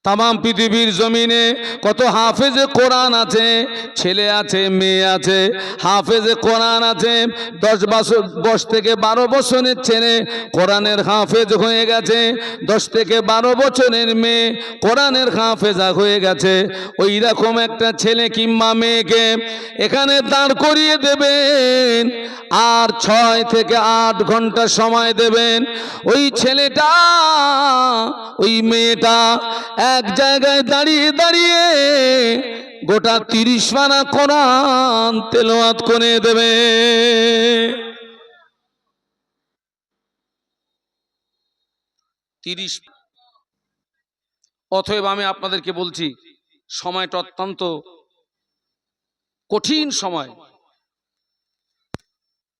তামাম পৃথিবীর জমিনে কত হাফেজে কোরআন আছে, ছেলে আছে, মেয়ে আছে। হাফেজে কোরআন আছে 10 থেকে 12 বছরের ছেলে কোরআনের হাফেজ হয়ে গেছে, 10 থেকে 12 বছরের মেয়ে কোরআনের হাফেজা হয়ে গেছে। ওই রকম একটা ছেলে কিংবা মেয়েকে এখানে দাঁড় করিয়ে দেবেন, আর 6 থেকে 8 ঘন্টা সময় দেবেন। ওই ছেলেটা, ওই মেয়েটা এক জায়গায় দাঁড়িয়ে দাঁড়িয়ে গোটা 30 পারা কোরআন তেলাওয়াত করে দেবে। 30। অতএব আমি আপনাদেরকে বলছি, সময়টা অত্যন্ত কঠিন সময়,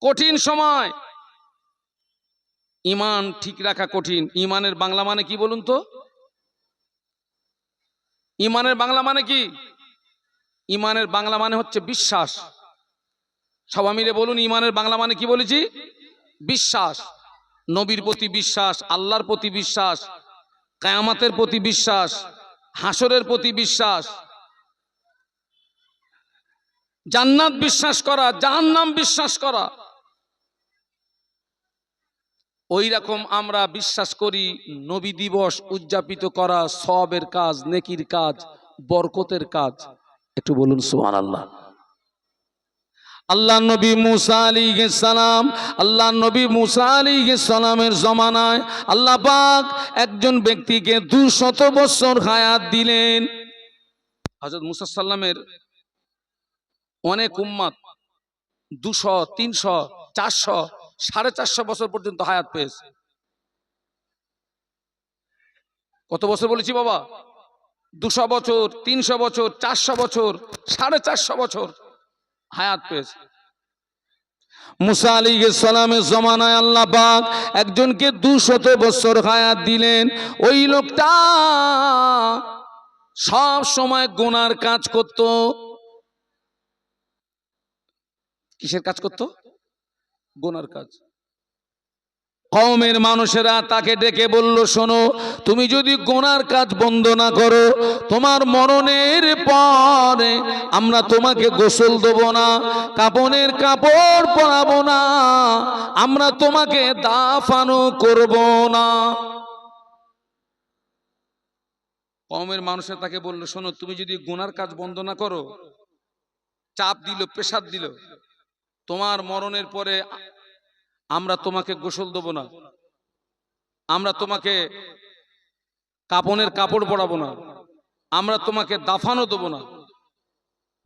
কঠিন সময়। ঈমান ঠিক রাখা কঠিন। ঈমানের বাংলা মানে কি বলুন তো? ঈমানের বাংলা মানে কি? ঈমানের বাংলা মানে হচ্ছে বিশ্বাস। সবাই মিলে বলুন, ঈমানের বাংলা মানে কি বলেছি? বিশ্বাস। নবীর প্রতি বিশ্বাস, আল্লাহর প্রতি বিশ্বাস, কিয়ামতের প্রতি বিশ্বাস, হাসরের প্রতি বিশ্বাস, জান্নাত বিশ্বাস করা, জাহান্নাম বিশ্বাস করা। ওই রকম আমরা বিশ্বাস করি নবী দিবস উদযাপিত করা সওয়াবের কাজ, নেকির কাজ, বরকতের কাজ। একটু বলুন সুবহানাল্লাহ। আল্লাহ নবী মুসা আলাইহিস সালাম, আল্লাহ নবী মুসা আলাইহিস সালামের জমানায় আল্লাহ পাক একজন ব্যক্তিকে 200 বছর হায়াত দিলেন। হযরত মুসা সাল্লামের অনেক উম্মত 200, 300, 400, 450 বছর পর্যন্ত হায়াত পেয়েছে। কত বছর বলেছি বাবা? 200 বছর, 300 বছর, 400 বছর, 450 বছর হায়াত পেয়েছে। মুসা আলাইহিস সালামের জমানায় আল্লাহ পাক একজনকে 200 বছর হায়াত দিলেন। ওই লোকটা সব সময় গুনার কাজ করত। কিসের কাজ করত? গুনার কাজ। কওমের মানুষেরা তাকে ডেকে বলল, শোনো, তুমি যদি গুনার কাজ বন্ধ না করো, তোমার মরণের পরে আমরা তোমাকে গোসল দেব না, কাপনের কাপড় পরাবো না, আমরা তোমাকে দাফনও করব না। কওমের মানুষেরা তাকে বলল, শোনো, তুমি যদি গুনার কাজ বন্ধ না করো, চাপ দিল, প্রেসার দিল, তোমার মরণের পরে আমরা তোমাকে গোসল দেব না, আমরা তোমাকে কাপনের কাপড় পরাবো না, আমরা তোমাকে দাফানও দেব না,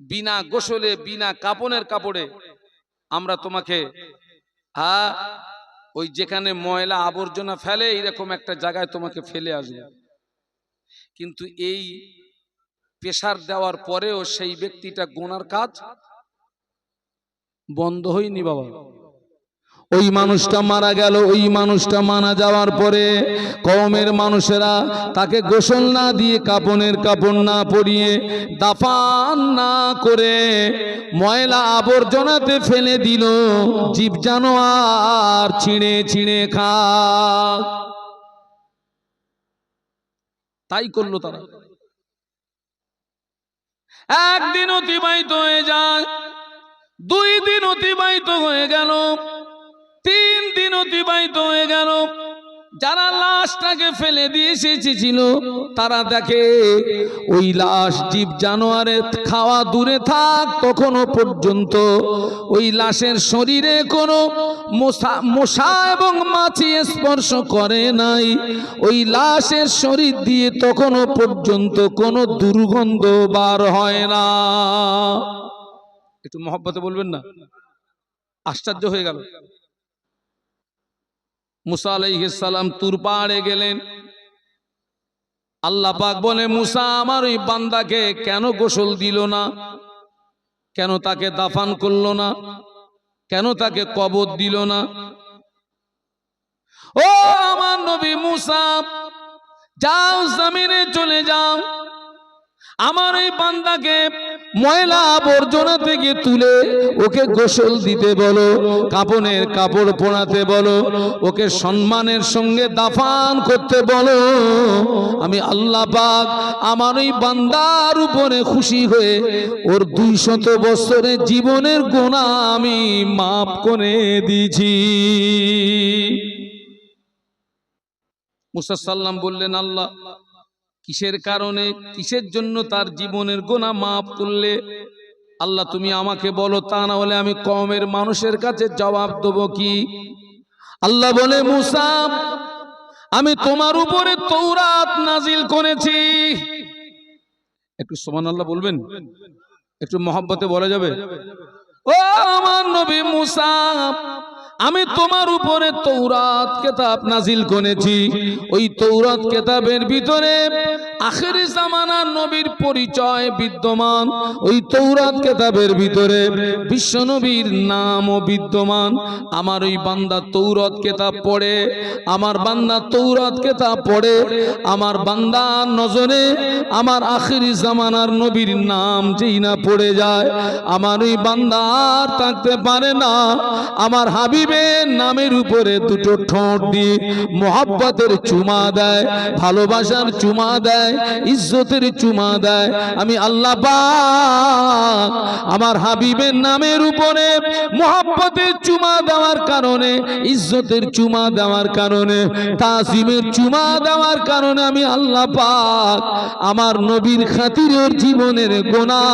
বিনা গোসলে বিনা কাপনের কাপড়ে আমরা তোমাকে ওই যেখানে ময়লা আবর্জনা ফেলে এইরকম একটা জায়গায় তোমাকে ফেলে আসবে। কিন্তু এই প্রেসার দেওয়ার পরেও সেই ব্যক্তিটা গুনার কাজ বন্ধ হয়নি বাবা। ওই মানুষটা মারা গেল। ওই মানুষটা মারা যাওয়ার পরে কওমের মানুষেরা তাকে গোসল না দিয়ে, কাপনের কাপড় না পরিয়ে, দাফন না করে ময়লা আবর্জনাতে ফেলে দিল, জীব জানোয়ার ছিঁড়ে ছিঁড়ে খা। তাই করলো তারা। একদিন অতিবাহিত হয়ে যায়, 2 দিন অতিবাহিত হয়ে গেল, 3 দিন অতিবাহিত হয়ে গেল। যারা লাশটাকে ফেলে দিয়ে এসেছিল তারা দেখে ওই লাশ জীব জানোয়ারের খাওয়া দূরে থাক, তখনও পর্যন্ত ওই লাশের শরীরে কোনো মশা এবং মাছি স্পর্শ করে নাই। ওই লাশের শরীর দিয়ে তখনও পর্যন্ত কোনো দুর্গন্ধ বার হয় না। একটু মহব্বতে বলবেন না? আশ্চর্য হয়ে গেল। মুসা আলাইহিস সালাম তুর পাহাড়ে গেলেন। আল্লাহ পাক বলে, মুসা, আমার ওই বান্দাকে কেন গোসল দিল না, কেন তাকে দাফন করলো না, কেন তাকে কবর দিল না? ও আমার নবী মুসা, যাও জমিনে চলে যাও, আমার এই বান্দাকে ময়লা আবর্জনা থেকে তুলে ওকে গোসল দিতে বলো, কাপনের কাপড় পরাতে বলো, ওকে সম্মানের সঙ্গে দাফন করতে বলো। আমি আল্লাহ পাক আমার ওই বান্দার উপরে খুশি হয়ে ওর 200 বছরের জীবনের গুনাহ আমি মাফ করে দিয়েছি। মুসা সাল্লাম বললেন, আল্লাহ কিসের কারণে, কিসের জন্য তার জীবনের গুনাহ মাফ করলে? আল্লাহ তুমি আমাকে বলো, তা না হলে আমি কওমের মানুষের কাছে জবাব দেব কি? আল্লাহ বলে, মুসা আমি তোমার উপরে তৌরাত নাজিল করেছি। একটু সুবহানাল্লাহ বলবেন, একটু মহব্বতে বলা যাবে? ও আমার নবী মুসা, আমি তোমার উপরে তৌরাত কিতাব নাজিল করেছি। ওই তৌরাত কিতাবের ভিতরে আখিরি জামানার নবীর পরিচয় বিদ্যমান। ওই তৌরাত কিতাবের ভিতরে বিশ্ব নবীর নামও বিদ্যমান। আমার ওই বান্দা তৌরাত কিতাব পড়ে, আমার বান্দা তৌরাত কিতাব পড়ে, আমার বান্দার নজরে আমার আখিরি জামানার নবীর নাম যেই না পড়ে যায়, আমার ওই বান্দা আর থাকতে পারে না। আমার হাবিবের নামের উপরে দুটো ঠোঁট দিয়ে মোহাব্বতের চুমা দেয়, ভালোবাসার চুমা দেয়, ইজ্জতের চুমা দেয়। আমি আল্লাহ পাক আমার হাবিবের নামের উপরে মোহাব্বতের চুমা দেওয়ার কারণে, ইজ্জতের চুমা দেওয়ার কারণে, তাজিমের চুমা দেওয়ার কারণে আমি আল্লাহ পাক আমার নবীর খাতিরের জীবনের গুনাহ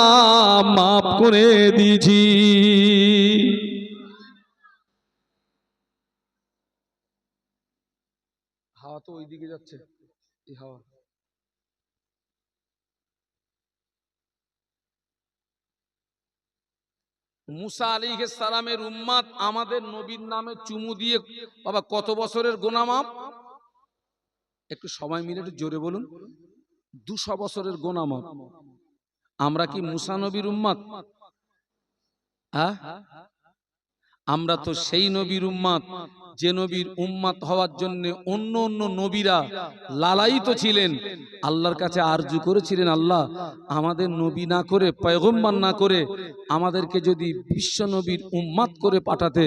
মাফ করে দিয়েছি। হাওয়া তো ওইদিকে যাচ্ছে, এই হাওয়া। মুসা আলাইহিস সালামের উম্মত আমাদের নবীর নামে চুমু দিয়ে বাবা কত বছরের গুনাহ মাফ? একটু সবাই মিলে একটু জোরে বলুন, 200 বছরের গুনাহ মাফ। আমরা কি মুসা নবীর উম্মত? হ্যাঁ, আমরা তো সেই নবীর উম্মত যে নবীর উম্মত হওয়ার জন্য অন্য অন্য নবীরা লালায়িত ছিলেন, আল্লাহর কাছে আরজু করেছিলেন, আল্লাহ আমাদের নবী না করে, পয়গম্বর না করে আমাদেরকে যদি বিশ্ব নবীর উম্মত করে পাঠাতে,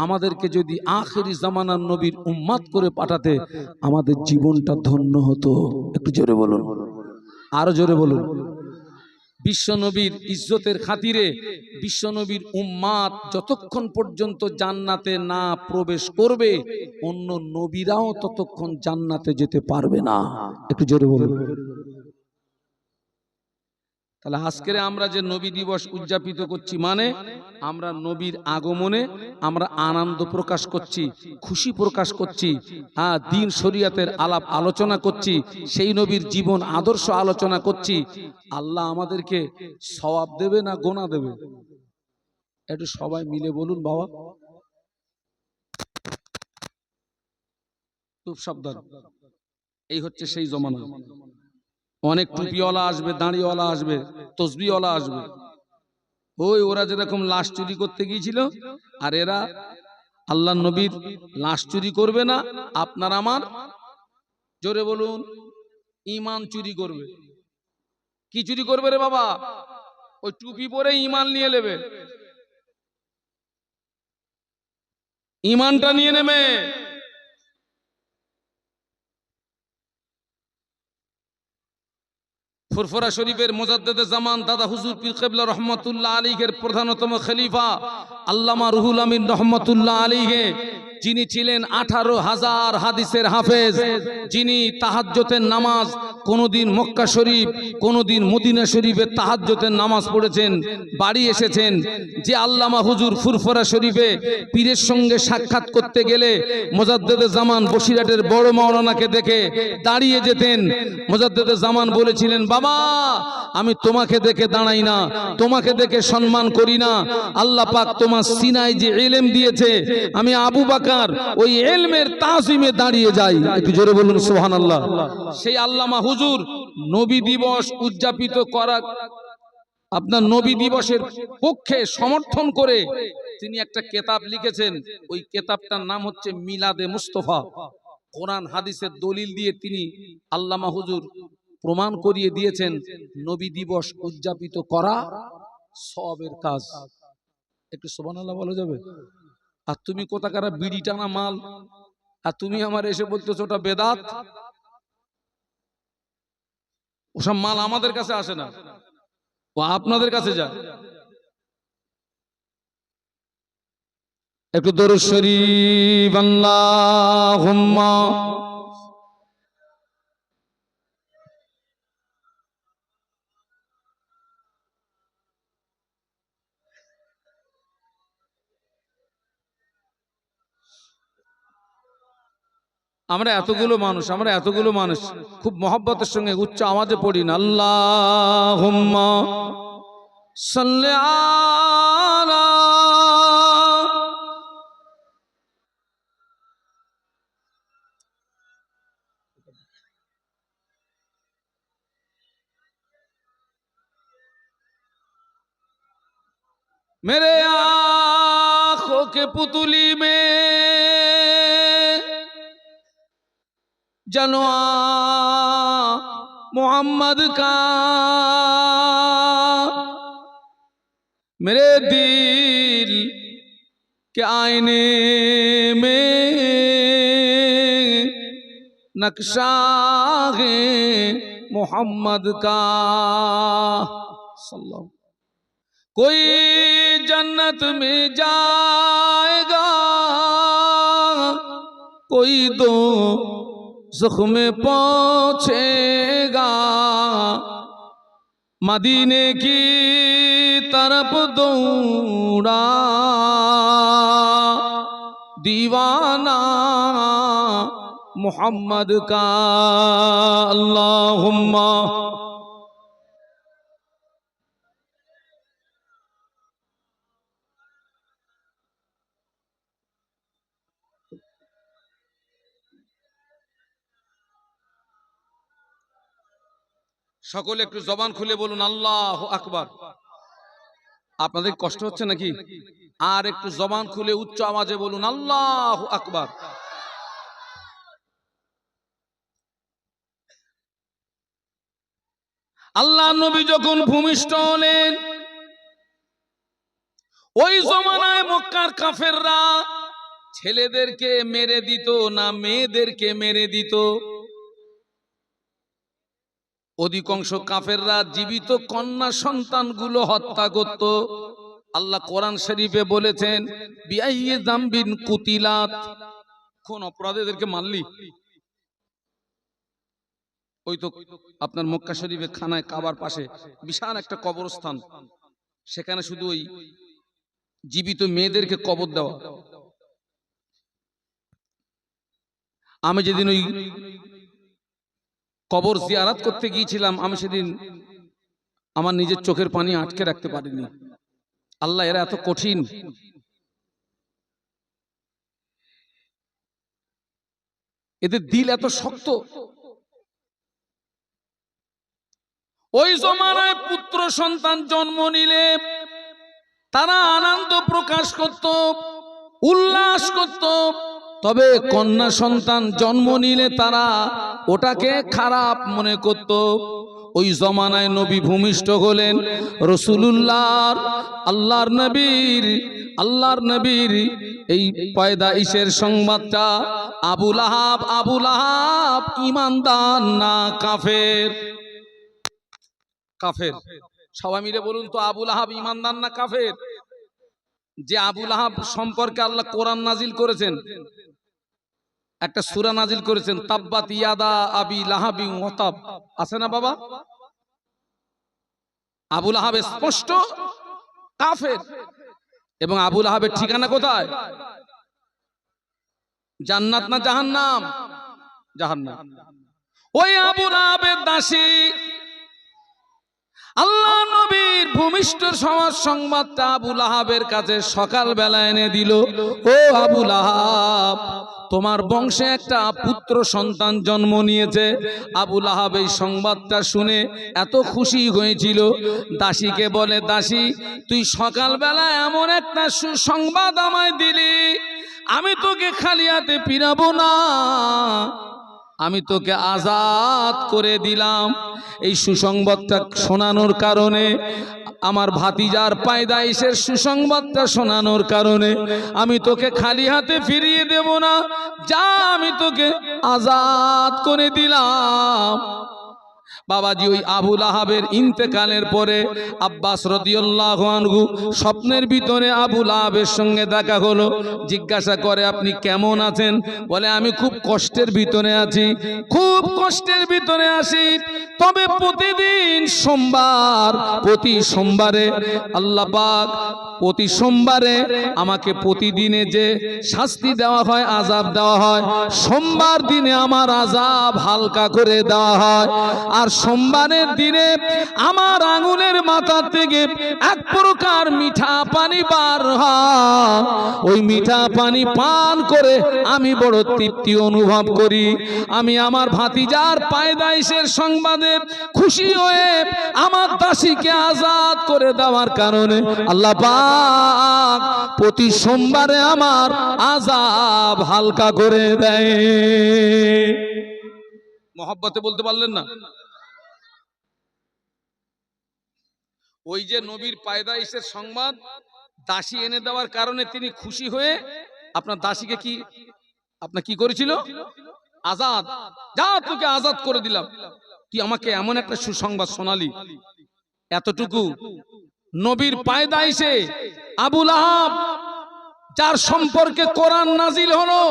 আমাদেরকে যদি আখেরি জামানার নবীর উম্মত করে পাঠাতে, আমাদের জীবনটা ধন্য হতো। একটু জোরে বলুন, আরো জোরে বলুন। বিশ্ব নবীর ইজ্জতের খাতিরে বিশ্ব নবীর উম্মাত যতক্ষণ পর্যন্ত জান্নাতে না প্রবেশ করবে, অন্য নবীরাও ততক্ষণ জান্নাতে যেতে পারবে না। একটু জোরে বলুন। তাহলে আজকে আমরা যে নবী দিবস উদযাপিত করছি, মানে আমরা নবীর আগমনে আমরা আনন্দ প্রকাশ করছি, খুশি প্রকাশ করছি, দ্বীন শরীয়তের আলাপ আলোচনা করছি, সেই নবীর জীবন আদর্শ আলোচনা করছি। আল্লাহ আমাদেরকে সওয়াব দেবে না গোনা দেবে? একটু সবাই মিলে বলুন বাবা, খুব সাবধান। এই হচ্ছে সেই জমানা। অনেক টুপিওয়ালা আসবে, দাঁড়িওয়ালা আসবে, তসবিওয়ালা আসবে। ওই ওরা যেরকম লাশ চুরি করতে গিয়েছিল, আর এরা আল্লাহ নবীর লাশ চুরি করবে না, আপনার আমার জোরে বলুন ঈমান চুরি করবে। কি চুরি করবে রে বাবা? ওই টুপি পরে ঈমান নিয়ে নেবে, ঈমানটা নিয়ে নেবে। ফুরফুরা শরীফের মুজাদ্দেদে জামান দাদা হুজুর পীর কিবলা রহমাতুল্লাহ আলাইহির প্রধানতম খলিফা আল্লামা রুহুল আমিন রহমাতুল্লাহ আলাইহি, যিনি ছিলেন 18,000 হাদিসের হাফেজ, যিনি তাহাজ্জুদের নামাজ কোনদিন মক্কা শরীফ, কোনদিন মদিনা শরীফে তাহাজ্জুদের নামাজ পড়েছেন, বাড়ি এসেছেন। যে আল্লামা হুজুর ফুরফুরা শরীফে পীরের সঙ্গে সাক্ষাৎ করতে গেলে মুজাদ্দেদে জামান বসিরহাটের বড় মাওলানাকে দেখে দাঁড়িয়ে যেতেন। মুজাদ্দেদে জামান বলেছিলেন, বাবা আমি তোমাকে দেখে দাঁড়াই না, তোমাকে দেখে সম্মান করি না, আল্লাহ পাক তোমার সিনায় যে ইলম দিয়েছে, আমি আবু বকর ওই ইলমের তাজিমে দাঁড়িয়ে যাই। একটু জোরে বলুন সুবহানাল্লাহ। সেই আল্লামা হুজুর নবী দিবস উদযাপিত করা, আপনার নবী দিবসের পক্ষে সমর্থন করে তিনি একটা কিতাব লিখেছেন। ওই কিতাবটার নাম হচ্ছে মিলাদে মুস্তাফা। কোরআন হাদিসের দলিল দিয়ে তিনি আল্লামা হুজুর প্রমাণ করিয়ে দিয়েছেন নবী দিবস উদযাপিত করা সবের কাজ। একটু সুবহানাল্লাহ বলা যাবে? আর তুমি কোথাকার বিড়ি টানা মাল, আর তুমি আমার এসে বলতেছো ওটা বেদাত। ওসব মাল আমাদের কাছে আসে না, ও আপনাদের কাছে যায়। একটু দরুদ শরীফ আল্লাহুম্মা। আমরা এতগুলো মানুষ খুব মহব্বতের সঙ্গে উচ্চ আওয়াজে পড়ি না, আল্লাহুম্মা সাল্লি আলা। मेरे आँखों के पुतली में जनवा मोहम्मद का, मेरे दिल के आईने में नक्शा है मोहम्मद का। सल्लल्लाहु। कोई जन्नत में जाएगा, कोई दो ज़ख्म में पहुंचेगा, मदीने की तरफ दौड़ा दीवाना मोहम्मद का। अल्लाहुम्मा। সকলে একটু জবান খুলে বলুন আল্লাহু আকবার। আপনাদের কষ্ট হচ্ছে নাকি? আর একটু জবান খুলে উচ্চ আওয়াজে বলুন আল্লাহু আকবার। আল্লাহ নবী যখন ভূমিষ্ঠ হলেন, ওই জমানায় মক্কার কাফেররা ছেলেদেরকে মেরে দিত না মেয়েদেরকে মেরে দিত? অধিকাংশ কাফেররা জীবিত কন্যা সন্তানগুলো হত্যা করত। আল্লাহ কোরআন শরীফে বলেছেন, বিআইয়ি যামবিন কুতিলাত। কোন অপরাধীদেরকে মারলি? ওই তো আপনার মক্কা শরীফে খানায় কাবার পাশে বিশাল একটা কবরস্থান, সেখানে শুধু ওই জীবিত মেয়েদেরকে কবর দেওয়া। আমি যেদিন ওই কবর জিয়ারত করতে গিয়েছিলাম, আমি সেদিন আমার নিজের চোখের পানি আটকে রাখতে পারিনি। আল্লাহ, এরা এত কঠিন। এদের দিল এত শক্ত। ওই জমানায় পুত্র সন্তান জন্ম নিলে তারা আনন্দ প্রকাশ করত, উল্লাস করত। তবে কন্যা সন্তান জন্ম নিলে তারা ওটাকে খারাপ মনে করত। ওই জমানায় নবী ভূমিষ্ঠ হলেন, রাসূলুল্লাহর আল্লাহর নবীর এই পয়দাইশের সংবাদটা আবু লাহাব ঈমানদার না কাফের? কাফের। সবাই মিলে বলুন তো, আবু লাহাব ঈমানদার না কাফের? যে আবু লাহাব সম্পর্কে আল্লাহ কোরআন নাজিল করেছেন, একটা সূরা নাজিল করেছেন, তাব্বাত ইয়াদা আবি লাহাবি ওয়া তাব, আছে না বাবা? আবু লাহাব স্পষ্ট কাফের। এবং আবু লাহাবের ঠিকানা কোথায়? জান্নাত না জাহান্নাম? জাহান্নাম। ওই আবু লাহাবের দাসী আল্লাহ নবীর ভূমিষ্ঠ হওয়ার সংবাদটা আবু লাহাবের কাছে সকাল বেলা এনে দিল। ও আবু লাহাব, তোমার বংশে একটা পুত্র সন্তান জন্ম নিয়েছে। আবু লাহাব এই সংবাদটা শুনে এত খুশি হয়েছিল, দাসীকে বলে, দাসী, তুই সকাল বেলা এমন একটা সুসংবাদ আমায় দিলি, আমি তোকে খালি হাতে ফিরাবো না, আমি তোকে আজাদ করে দিলাম। এই সুসংবাদটা শোনানোর কারণে আমার ভাতিজার পায়দাইশের সুসংবাদটা শোনানোর কারণে আমি তোকে খালি হাতে ফিরিয়ে দেব না, যা আমি তোকে আজাদ করে দিলাম। বাবাজি ওই আবু লাহাবের ইন্তেকালের পরে আব্বাস রাদিয়াল্লাহু আনহু স্বপ্নের ভিতরে আবু লাহাবের সঙ্গে দেখা হলো। জিজ্ঞাসা করে আপনি কেমন আছেন? বলে আমি খুব কষ্টের ভিতরে আছি, খুব কষ্টের ভিতরে আছি। তবে প্রতিদিন সোমবার, প্রতি সোমবারে আল্লাহ পাক প্রতি সোমবারে আমাকে প্রতিদিনে যে শাস্তি দেওয়া হয়, আযাব দেওয়া হয়, সোমবার দিনে আমার আযাব হালকা করে দেওয়া হয়। আর সোমবারের দিনে আমার আঙুলের মাথা থেকে এক প্রকার মিঠা পানি বার হয়। ওই মিঠা পানি পান করে আমি বড় তৃপ্তি অনুভব করি। আমি আমার ভাতিজার পায়দাইশের সংবাদে খুশি হয়ে আমার দাসীকে আজাদ করে দেওয়ার কারণে আল্লাহ পাক প্রতি সোমবারে আমার আযাব হালকা করে দেয়। মহব্বতে বলতে পারলেন না? ওই যে নবীর পায়দাইশের সংবাদ দাসী এনে দেওয়ার কারণে তিনি খুশি হয়ে আপনার দাসীকে কি করেছিল? আজাদ। যা তোকে আজাদ করে দিলাম। তুই আমাকে এমন একটা সুসংবাদ শোনালি। এতটুকু নবীর পায়দাইশে আবু লাহাব, যার সম্পর্কে কোরআন নাজিল হলো,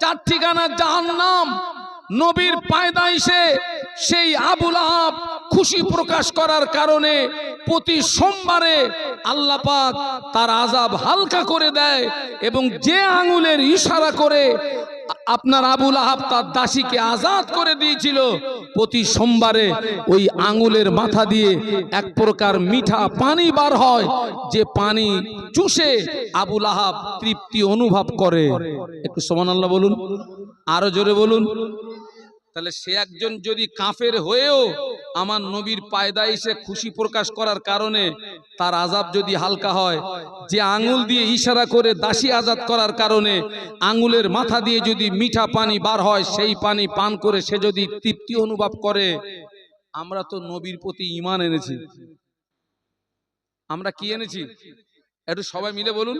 যার ঠিকানা জাহান্নাম, নবীর পায়দাইশে সেই আবু লাহাব খুশি প্রকাশ করার কারণে প্রতি সোমবারে আল্লাহ পাক তার আযাব হালকা করে দেয়। এবং যে আঙ্গুলের ইশারা করে আপনার আবু লাহাব তার দাসীকে আজাদ করে দিয়েছিল, প্রতি সোমবারে ওই আঙ্গুলের মাথা দিয়ে এক প্রকার মিঠা পানি বার হয়, যে পানি চুষে আবু লাহাব তৃপ্তি অনুভব করে। একটু সুবহানাল্লাহ বলুন, আরো জোরে বলুন। তাহলে সে একজন যদি কাফের হয়েও আমার নবীর পায়দাইশে খুশি প্রকাশ করার কারণে তার আযাব যদি হালকা হয়, যে আঙ্গুল দিয়ে ইশারা করে দাসী আজাদ করার কারণে আঙ্গুলের মাথা দিয়ে যদি মিঠা পানি বার হয়, সেই পানি পান করে সে যদি তৃপ্তি অনুভব করে, আমরা তো নবীর প্রতি ঈমান এনেছি। আমরা কি এনেছি? একটু সবাই মিলে বলুন।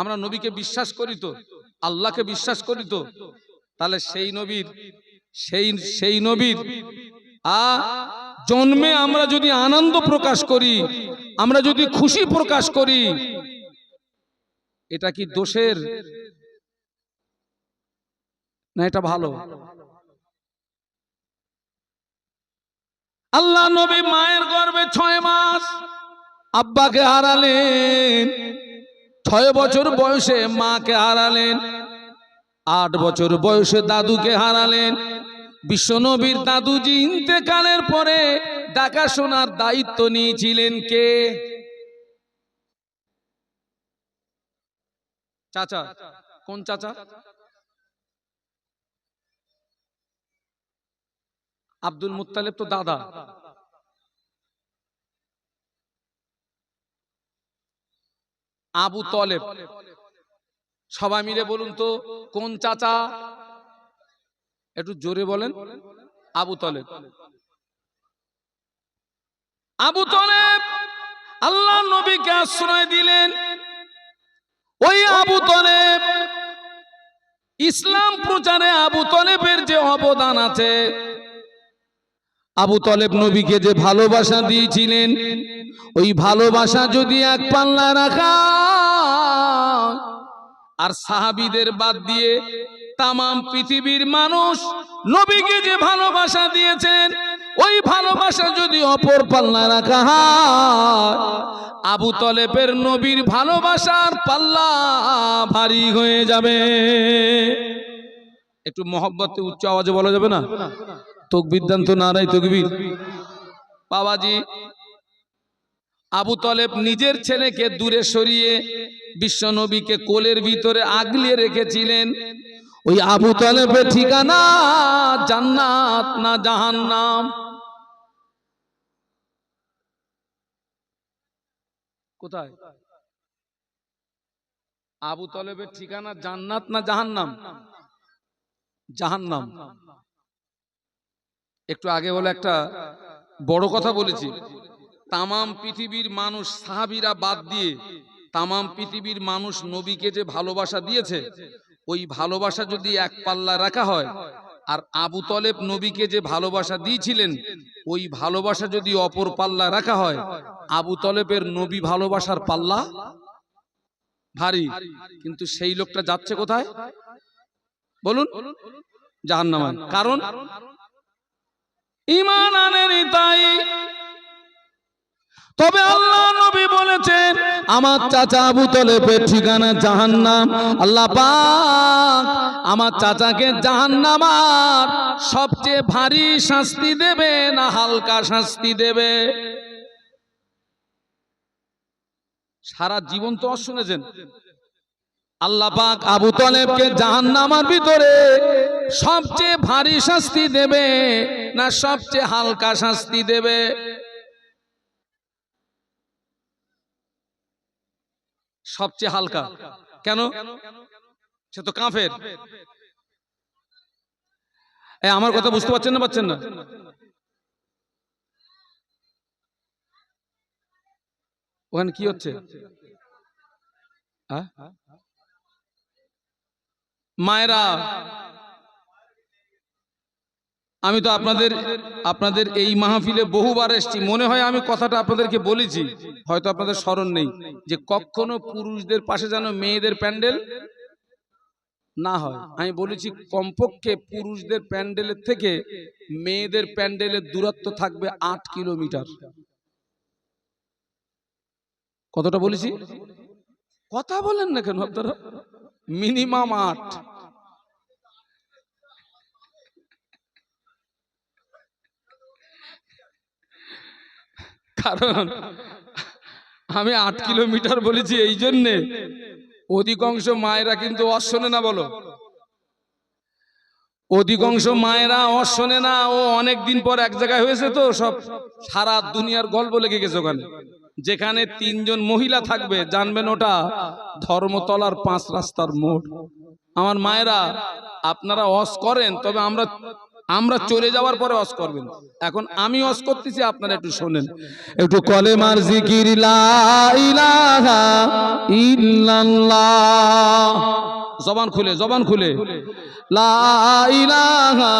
আমরা নবীকে বিশ্বাস করি তো, আল্লাহকে বিশ্বাস করি তো। তাহলে সেই নবীর জন্মে আমরা যদি আনন্দ প্রকাশ করি, আমরা যদি খুশি প্রকাশ করি, এটা কি দোষের না? এটা ভালো। আল্লাহ নবী মায়ের গর্ভে 6 মাস আব্বাকে হারালেন, 6 বছর বয়সে মাকে হারালেন, 8 বছর বয়সে দাদুকে হারালেন। বিশ্বনবীর দাদুজি ইন্তেকালের পরে দেখাশোনার দায়িত্ব নিয়েছিলেন কে? চাচা। কোন চাচা? আব্দুল মুত্তালিব তো দাদা। আবু তলেব। সবাই মিলে বলুন তো কোন চাচা? একটু জোরে বলেন। আবু তলেব। আবু তলেব আল্লাহ নবীকে আশ্রয় দিলেন। ওই আবু তলেব, ইসলাম প্রচারে আবু তলেবের যে অবদান আছে, আবু তলেব নবীকে যে ভালোবাসা দিয়েছিলেন, ওই ভালোবাসা যদি এক পাল্লায় রাখা আর সাহাবীদের বাদ দিয়ে তামাম পৃথিবীর মানুষ নবীকে যে ভালোবাসা দিয়েছেন, ওই ভালোবাসা যদি অপর পাল্লা রাখা হয়, আবু তলেবের নবীর ভালোবাসার পাল্লা ভারী হয়ে যাবে। একটু মহব্বতে উচ্চ আওয়াজে বলা যাবে না? তাকবীর দেন তো, নারায়ে তাকবীর। বাবাজি আবু তলেব নিজের ছেলেকে দূরে সরিয়ে বিশ্ব নবীকে কোলের ভিতরে আগলে রেখেছিলেন। ওই আবু তলেবের ঠিকানা জান্নাত না জাহান্নাম? কোথায়? আবু তলেবের ঠিকানা জান্নাত না জাহান্নাম? জাহান্নাম। একটু আগে বলে একটা বড় কথা বলেছি, তামাম পৃথিবীর মানুষ, সাহাবীরা বাদ দিয়ে তামাম পৃথিবীর মানুষ নবীকে যে ভালোবাসা দিয়েছে, ওই ভালোবাসা যদি এক পাল্লা রাখা হয়, আর আবু তলেব নবীকে যে ভালোবাসা দিয়েছিলেন, ওই ভালোবাসা যদি অপর পাল্লা রাখা হয়, আবু তলেবের নবী ভালোবাসার পাল্লা ভারী। কিন্তু সেই লোকটা যাচ্ছে কোথায় বলুন? জাহান্নামে। কারণ ঈমান আনেনি তাই। তবে আল্লাহ নবী বলেছেন আমার চাচা আবু তলেবের ঠিকানা জাহান্নাম। আল্লাহ পাক আমার চাচাকে জাহান্নামার সবচেয়ে ভারী শাস্তি দেবে না হালকা শাস্তি দেবে? সারা জীবন তো শুনেছেন আল্লাহ পাক আবু তলেবকে জাহান্নামের ভিতরে সবচেয়ে ভারী শাস্তি দেবে না সবচেয়ে হালকা শাস্তি দেবে? সবচেয়ে হালকা। কেন? সে তো কাফের। আমার কথা বুঝতে পারছেন না? পাচ্ছেন না? ওখানে কি হচ্ছে? মায়েরা, আমি তো আপনাদের এই মাহফিলে বহুবার এসেছি, মনে হয় আমি কথাটা আপনাদেরকে বলেছি, হয়তো আপনাদের স্মরণ নেই, যে কখনো পুরুষদের পাশে যেন মেয়েদের প্যান্ডেল না হয়। আমি বলেছি কমপক্ষে পুরুষদের প্যান্ডেলের থেকে মেয়েদের প্যান্ডেলের দূরত্ব থাকবে 8 কিলোমিটার। কতটা বলেছি? কথা বলেন না কেন আপনারা? মিনিমাম 8। কারণ আমি 8 কিলোমিটার বলেছি এই জন্যে, অধিকাংশ মায়েরা কিন্তু অশোনে না। বলো, অধিকাংশ মায়েরা অশোনে না। ও অনেক দিন পর এক জায়গায় হয়েছে তো, সব সারা দুনিয়ার গল্প লেগে গেছে ওখানে। যেখানে 3 জন মহিলা থাকবে জানবেন ওটা ধর্মতলার 5 রাস্তার মোড়। আমার মায়েরা, আপনারা অস করেন, তবে আমরা চলে যাওয়ার পরে অস করবেন। এখন আমি অস করতেছি, আপনারা একটু শোনেন। একটু কলেমার জিকির লা ইলাহা ইল্লাল্লাহ, জবান খুলে, জবান খুলে, লা ইলাহা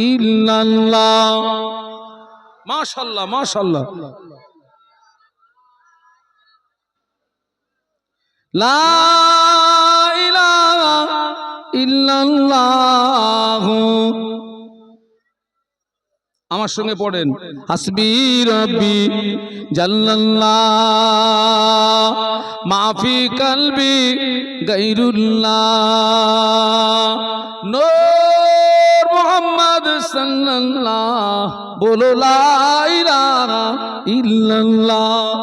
ইল্লাল্লাহ। মাশাআল্লাহ, মাশাআল্লাহ। লা ইলাহা ইল্লাল্লাহ। আমার সঙ্গে পড়েন, হাসবি রব্বি জাল্লাল্লাহ মাফি কলবি গায়রুল্লাহ নূর মুহাম্মদ সাল্লাল্লাহ। বলো লা ইলাহা ইল্লাল্লাহ,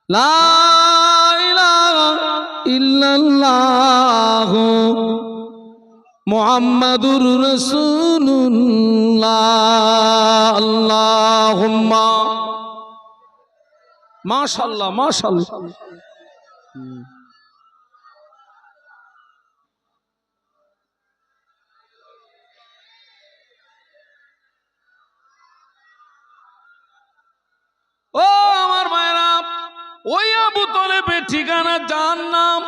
লা ইলাহা ইল্লাল্লাহ মুহাম্মাদুর রাসূলুল্লাহ। আল্লাহুম্মা। মাশাআল্লাহ, মাশাআল্লাহ। ও আমার মায়েরা, ওই আবু তলেবের ঠিকানা জাহান্নাম।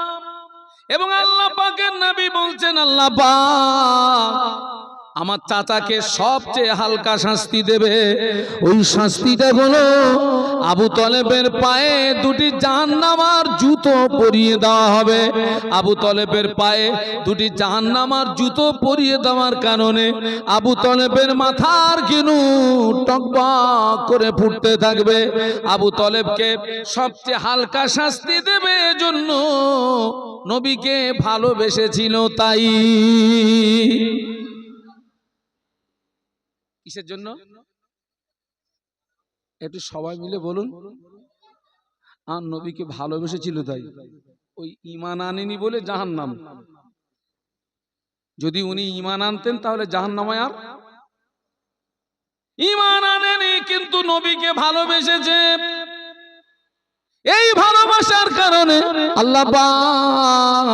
এবং আল্লাহ পাকের নবী বলছেন আল্লাহ পাক আমার চাচাকে সবচেয়ে হালকা শাস্তি দেবে। ওই শাস্তিটা হলো আবু তলেবের পায়ে 2টি জাহান্নামার জুতো পরিয়ে দেওয়া হবে। আবু তলেবের পায়ে 2টি জাহান্নামার জুতো পরিয়ে দেওয়ার কারণে আবু তলেবের মাথার গিনু টকবক করে ফুটতে থাকবে। আবু তলেবকে সবচেয়ে হালকা শাস্তি দেবে, এজন্য নবীকে ভালোবেসেছিল তাই। কিসের জন্য? একটু সবাই মিলে বলুন। আর নবীকে ভালোবেসেছিল তাই। ওই ঈমান আনেনি বলে জাহান্নাম। যদি উনি ঈমান আনতেন তাহলে জাহান্নামে আর। ঈমান আনেনি কিন্তু নবীকে ভালোবেসেছে। এই ভালোবাসার কারণে আল্লাহ পাক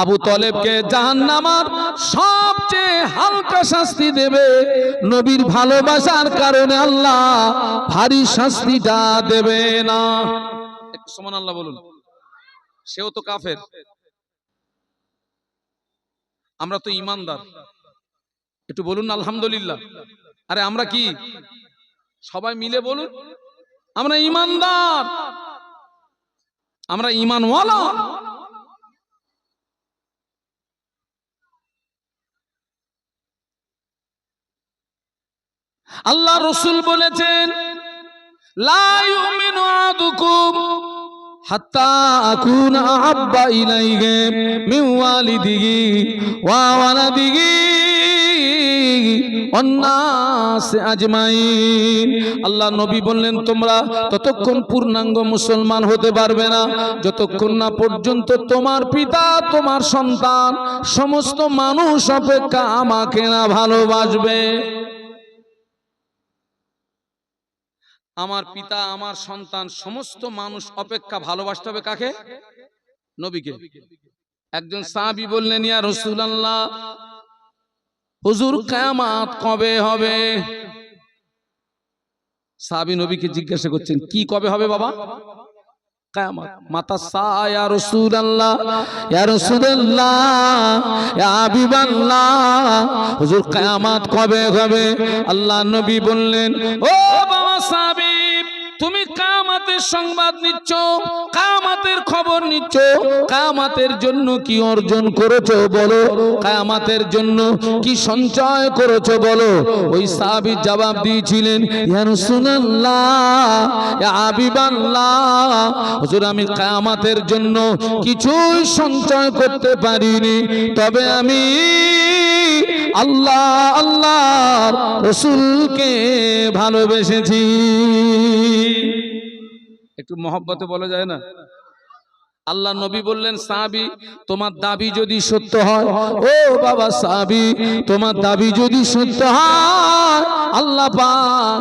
আবু তলেবকে জাহান্নামের সবচেয়ে হালকা শাস্তি দেবে, নবীর ভালোবাসার কারণে আল্লাহ ভারী শাস্তিটা দেবে না। সুবহানাল্লাহ বলুন। সেও তো কাফের, আমরা তো ঈমানদার। একটু বলুন আলহামদুলিল্লাহ। আরে আমরা কি সবাই মিলে বলুন, আমরা ঈমানদার, আমরা ঈমানওয়ালা। আল্লাহ রাসূল বলেছেন, লা ইউমিনু আহাদুকুম হাত্তা আকুনা আহাব্বা ইলাইহি মিন ওয়ালিদিহি ওয়া ওয়ালাদিহি ওয়ান নাস আজমাইন। আল্লাহ নবী বললেন, তোমরা ততক্ষণ পূর্ণাঙ্গ মুসলমান হতে পারবে না যতক্ষণ না পর্যন্ত তোমার পিতা, তোমার সন্তান, সমস্ত মানুষ অপেক্ষা আমাকে না ভালোবাসবে। আমার পিতা, আমার সন্তান, সমস্ত মানুষ অপেক্ষা ভালোবাসতে হবে কাকে? নবীকে। একজন সাহাবী বললেন, ইয়া রাসূলুল্লাহ, হুজুর কিয়ামত কবে হবে? সাহাবী নবীকে জিজ্ঞাসা করছেন, কি কবে হবে বাবা? কিয়ামত। মাতা সা ইয়া রাসূলুল্লাহ, ইয়া রাসূলুল্লাহ, ইয়া হাবিবাল্লাহ, হুজুর কিয়ামত কবে হবে? আল্লাহ নবী বললেন, ও বাবা সাহাবী, তুমি কিয়ামতের সংবাদ নিচ্ছ, কিয়ামতের খবর নিচ্ছ, কিয়ামতের জন্য কি অর্জন করেছো বলো, কিয়ামতের জন্য কি সঞ্চয় করেছো বলো। ওই সাহাবী জবাব দিয়েছিলেন, ইয়া রাসূলুল্লাহ, ইয়া হাবিবাল্লাহ, হুজুর আমি কিয়ামতের জন্য কিছুই সঞ্চয় করতে পারিনি, তবে আমি আল্লাহ আল্লাহর রাসূলকে ভালোবেসেছি। একটু মহব্বতে বলা যায় না? আল্লাহ নবী বললেন, সাহাবী তোমার দাবি যদি সত্য হয়, ও বাবা সাহাবী তোমার দাবি যদি সত্য হয়, আল্লাহ পাক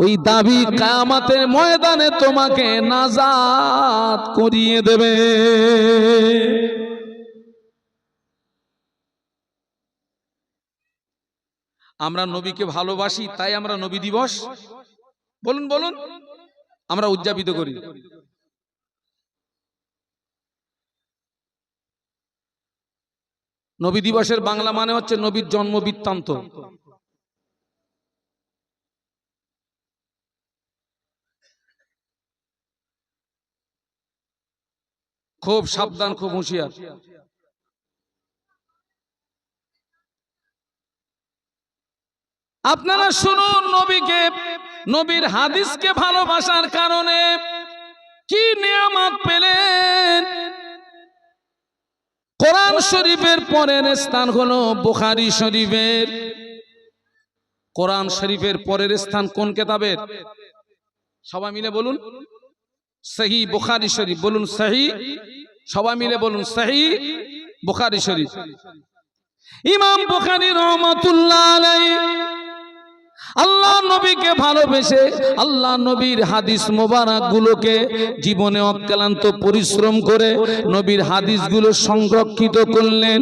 ওই দাবি কিয়ামতের ময়দানে তোমাকে নাজাত করিয়ে দেবে। আমরা নবীকে ভালোবাসি, তাই আমরা নবী দিবস বলুন বলুন আমরা উদযাপিত করি। নবী দিবসের বাংলা মানে হচ্ছে নবীর জন্ম বৃত্তান্ত। খুব সাবধান, খুব হুঁশিয়ার। আপনারা শুনুন, নবীকে, নবীর হাদিসকে ভালোবাসার কারণে কি নিয়ামত পেলেন। কোরআন শরীফের পরের স্থান হলো বুখারী শরীফের। কোরআন শরীফের পরের স্থান কোন কিতাবের? সবাই মিলে বলুন, সহিহ বুখারী শরীফ। বলুন সহিহ, সবাই মিলে বলুন সহিহ বুখারী শরীফ। ইমাম বুখারী রাহমাতুল্লাহ আলাইহি আল্লাহ নবীকে ভালোবেসে আল্লাহ নবীর হাদিস মোবারক গুলোকে জীবনে অক্লান্ত পরিশ্রম করে নবীর হাদিসগুলো সংরক্ষিত করলেন।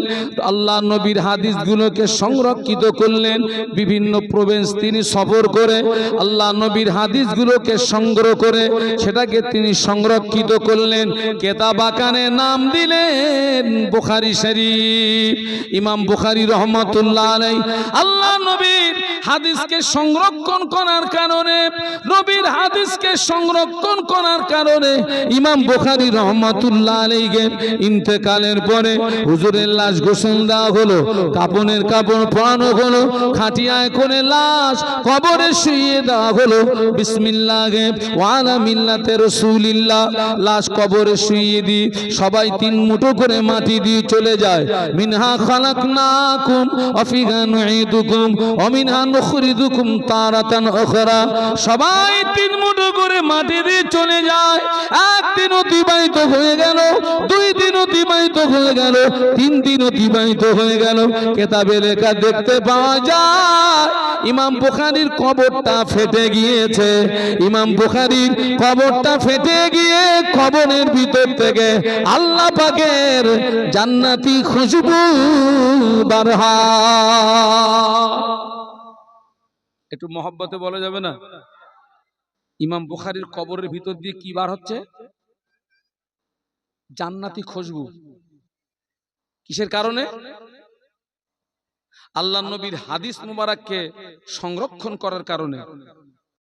আল্লাহ নবীর হাদিসগুলোকে সংরক্ষিত করলেন। বিভিন্ন প্রভিন্স তিনি সফর করে আল্লাহ নবীর হাদিসগুলোকে সংগ্রহ করে সেটাকে তিনি সংরক্ষিত করলেন। কেতাব আকারে নাম দিলেন বুখারী শরীফ। ইমাম বুখারী রহমাতুল্লাহ আলাইহি আল্লাহ নবীর হাদিসকে সংরক্ষণ করার কারণে, নবীর হাদিসকে সংরক্ষণ করার কারণে ইমাম বুখারী রহমাতুল্লাহ আলাইহি ইন্তেকালের পরে হুজুরের লাশ গোসল দেওয়া হলো, কাফনের কাপড় পরানো হলো, খাটিয়ায় করে লাশ কবরে শুইয়ে দেওয়া হলো। বিসমিল্লাহি ওয়া আলা মিল্লাতে রাসূলিল্লাহ। লাশ কবরে শুইয়ে দি সবাই 3 মুঠো করে মাটি দিয়ে চলে যায়। মিনহা খালাকনাকুম ওয়া ফিহা নুঈদুকুম ওয়া মিনহা নুখরিজুকুম তারাতান উখরা, সবাই 3 মুঠো করে মাটি দিয়ে চলে যায়। 1 দিন অতিবাহিত হয়ে গেল, 2 দিন অতিবাহিত হয়ে গেল, 3 দিন অতিবাহিত হয়ে গেল। কিতাবে লেখা দেখতে পাওয়া যায় ইমাম বুখারীর কবরটা ফেটে গিয়েছে। ইমাম বুখারীর কবরটা ফেটে গিয়ে কবরের ভিতর থেকে আল্লাহ পাকের জান্নাতি খুশবু বার হয়। একটু মহব্বতে বলা যাবে না? ইমাম বুখারীর কবরের ভিতর দিয়ে কি বার হচ্ছে? জান্নাতি খুশবু। কিসের কারণে? আল্লাহর নবীর হাদিস মুবারককে সংরক্ষণ করার কারণে।